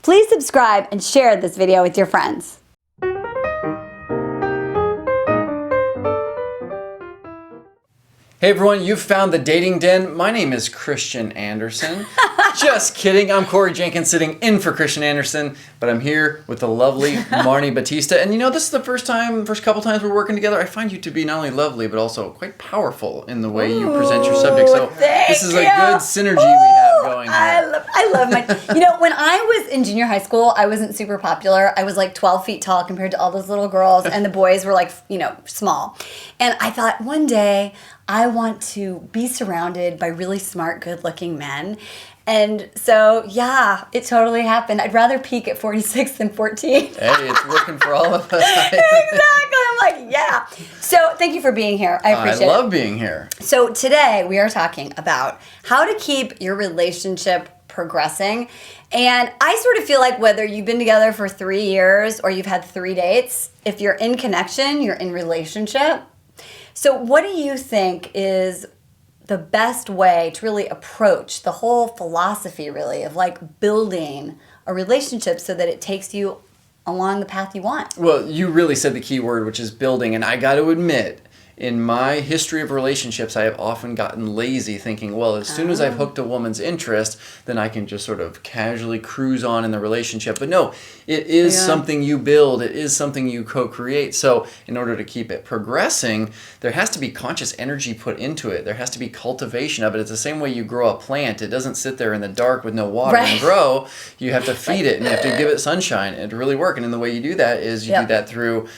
Please subscribe and share this video with your friends. Hey everyone, you've found the Dating Den. My name is Christian Anderson. Just kidding, I'm Corey Jenkins sitting in for Christian Anderson, but I'm here with the lovely Marni Batista. And you know, this is the first couple times we're working together. I find you to be not only lovely, but also quite powerful in the way you present your subject. So this is a good synergy we have going here. I love my, you know, when I was in junior high school, I wasn't super popular. I was like 12 feet tall compared to all those little girls, and the boys were like, you know, small. And I thought one day, I want to be surrounded by really smart, good-looking men. And so, yeah, it totally happened. I'd rather peak at 46 than 14. Hey, it's working for all of us. Exactly. I'm like, yeah. So thank you for being here. I appreciate it. I love being here. So today we are talking about how to keep your relationship progressing. And I sort of feel like whether you've been together for 3 years or you've had 3 dates, if you're in connection, you're in relationship. So what do you think is the best way to really approach the whole philosophy, really, of like building a relationship so that it takes you along the path you want? Well, you really said the key word, which is building. And I got to admit, in my history of relationships, I have often gotten lazy thinking, well, as soon as I've hooked a woman's interest, then I can just sort of casually cruise on in the relationship. But no, it is something you build. It is something you co-create. So in order to keep it progressing, there has to be conscious energy put into it. There has to be cultivation of it. It's the same way you grow a plant. It doesn't sit there in the dark with no water and grow. You have to feed it and you have to give it sunshine and to really work. And the way you do that is you do that through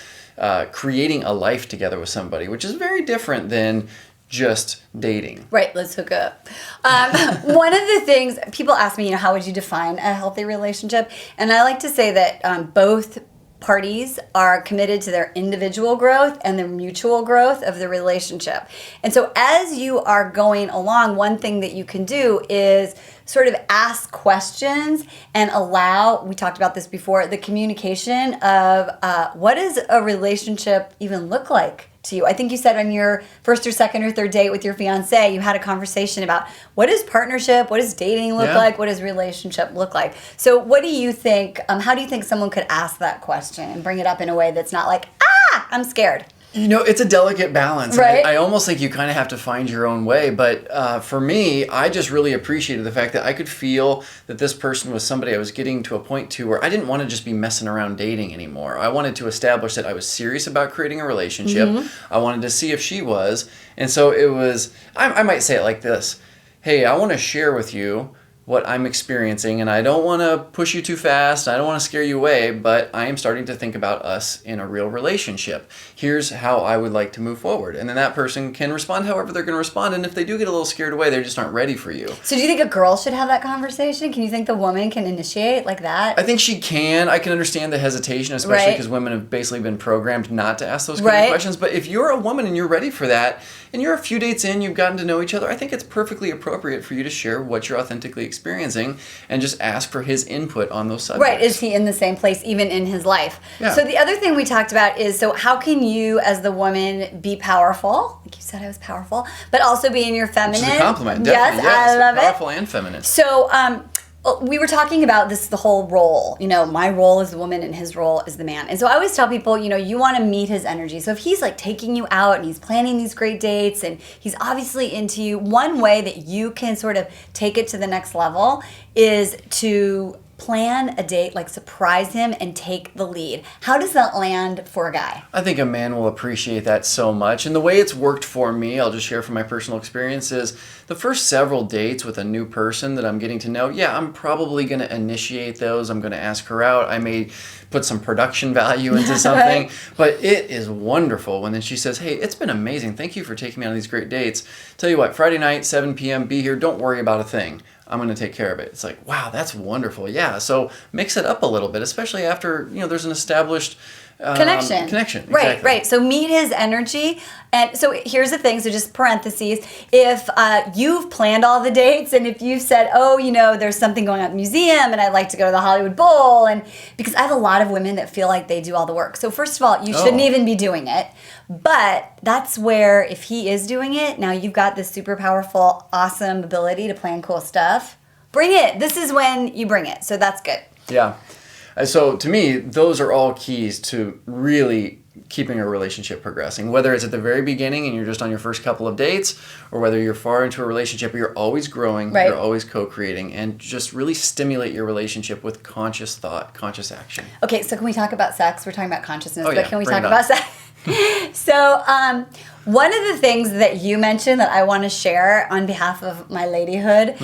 creating a life together with somebody, which is very different than just dating. Right, let's hook up. One of the things, people ask me, you know, how would you define a healthy relationship? And I like to say that both parties are committed to their individual growth and the mutual growth of the relationship. And so as you are going along, one thing that you can do is sort of ask questions and allow, we talked about this before, the communication of what does a relationship even look like to you? I think you said on your first or second or third date with your fiance, you had a conversation about what is partnership, what does dating look like, what does relationship look like? So what do you think, how do you think someone could ask that question and bring it up in a way that's not like, I'm scared? You know, it's a delicate balance. Right? I almost think you kind of have to find your own way. But for me, I just really appreciated the fact that I could feel that this person was somebody I was getting to a point to where I didn't want to just be messing around dating anymore. I wanted to establish that I was serious about creating a relationship. I wanted to see if she was. And so it was, I might say it like this. Hey, I want to share with you what I'm experiencing, and I don't want to push you too fast, I don't want to scare you away, but I am starting to think about us in a real relationship. Here's how I would like to move forward. And then that person can respond however they're going to respond, and if they do get a little scared away, they just aren't ready for you. So do you think a girl should have that conversation? Can you think the woman can initiate like that? I think she can. I can understand the hesitation, especially because women have basically been programmed not to ask those kind of questions. But if you're a woman and you're ready for that, and you're a few dates in, you've gotten to know each other, I think it's perfectly appropriate for you to share what you're authentically experiencing and just ask for his input on those subjects. Right. Is he in the same place even in his life? Yeah. So the other thing we talked about is, so how can you as the woman be powerful? Like you said, I was powerful, but also be in your feminine. Which is a compliment. Definitely. Yes, I love powerful and feminine. So we were talking about this, the whole role, you know, my role is the woman and his role is the man. And so I always tell people, you know, you want to meet his energy. So if he's like taking you out and he's planning these great dates and he's obviously into you, one way that you can sort of take it to the next level is to plan a date, like surprise him and take the lead. How does that land for a guy? I think a man will appreciate that so much. And the way it's worked for me, I'll just share from my personal experiences, the first several dates with a new person that I'm getting to know, I'm probably going to initiate those. I'm going to ask her out. I may put some production value into something. But it is wonderful when then she says, hey, it's been amazing. Thank you for taking me on these great dates. Tell you what, Friday night, 7 p.m., be here. Don't worry about a thing. I'm going to take care of it. It's like, wow, that's wonderful. Yeah. So mix it up a little bit, especially after, there's an established connection. Exactly. Right. So meet his energy. And so here's the thing. So just parentheses. If you've planned all the dates and if you've said, there's something going on at the museum and I'd like to go to the Hollywood Bowl, and because I have a lot of women that feel like they do all the work. So first of all, you shouldn't even be doing it. But that's where, if he is doing it, now you've got this super powerful, awesome ability to plan cool stuff. Bring it. This is when you bring it. So that's good. Yeah. So to me, those are all keys to really keeping a relationship progressing. Whether it's at the very beginning and you're just on your first couple of dates, or whether you're far into a relationship, you're always growing, Right. you're always co-creating, and just really stimulate your relationship with conscious thought, conscious action. Okay, so can we talk about sex? We're talking about consciousness, Oh, but yeah, can we bring talk it on. about sex? So, one of the things that you mentioned that I want to share on behalf of my ladyhood,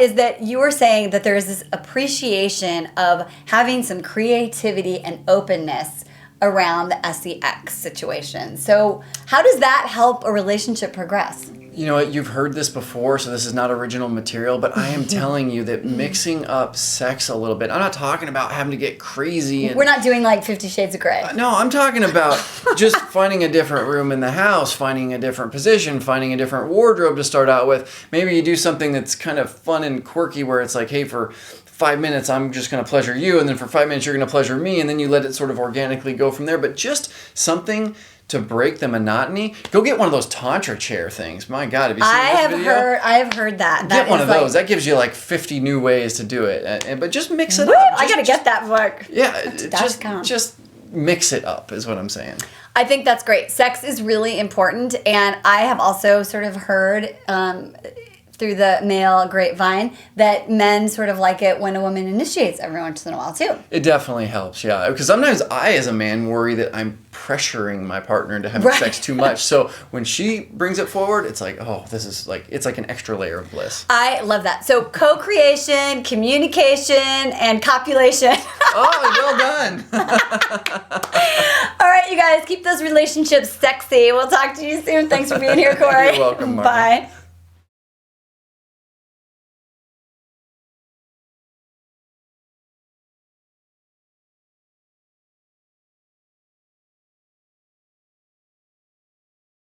is that you were saying that there is this appreciation of having some creativity and openness around the sex situation. So, how does that help a relationship progress? You know what, you've heard this before, so this is not original material, but I am telling you that mixing up sex a little bit, I'm not talking about having to get crazy. We're not doing like 50 Shades of Grey. No, I'm talking about just finding a different room in the house, finding a different position, finding a different wardrobe to start out with. Maybe you do something that's kind of fun and quirky where it's like, hey, for 5 minutes I'm just going to pleasure you, and then for 5 minutes you're going to pleasure me, and then you let it sort of organically go from there. But just something to break the monotony. Go get one of those tantra chair things. My God, have you seen this video? I have heard that. Get one is of those. That gives you like 50 new ways to do it. But just mix it Woo! up. I gotta get that book. Yeah, .com. just mix it up is what I'm saying. I think that's great. Sex is really important, and I have also sort of heard through the male grapevine that men sort of like it when a woman initiates every once in a while too. It definitely helps, yeah. Because sometimes I, as a man, worry that I'm pressuring my partner into having sex too much. So when she brings it forward, it's like, oh, this is like, it's like an extra layer of bliss. I love that. So co-creation, communication, and copulation. Oh, well done. All right, you guys, keep those relationships sexy. We'll talk to you soon. Thanks for being here, Corey. You're welcome, Marni. Bye.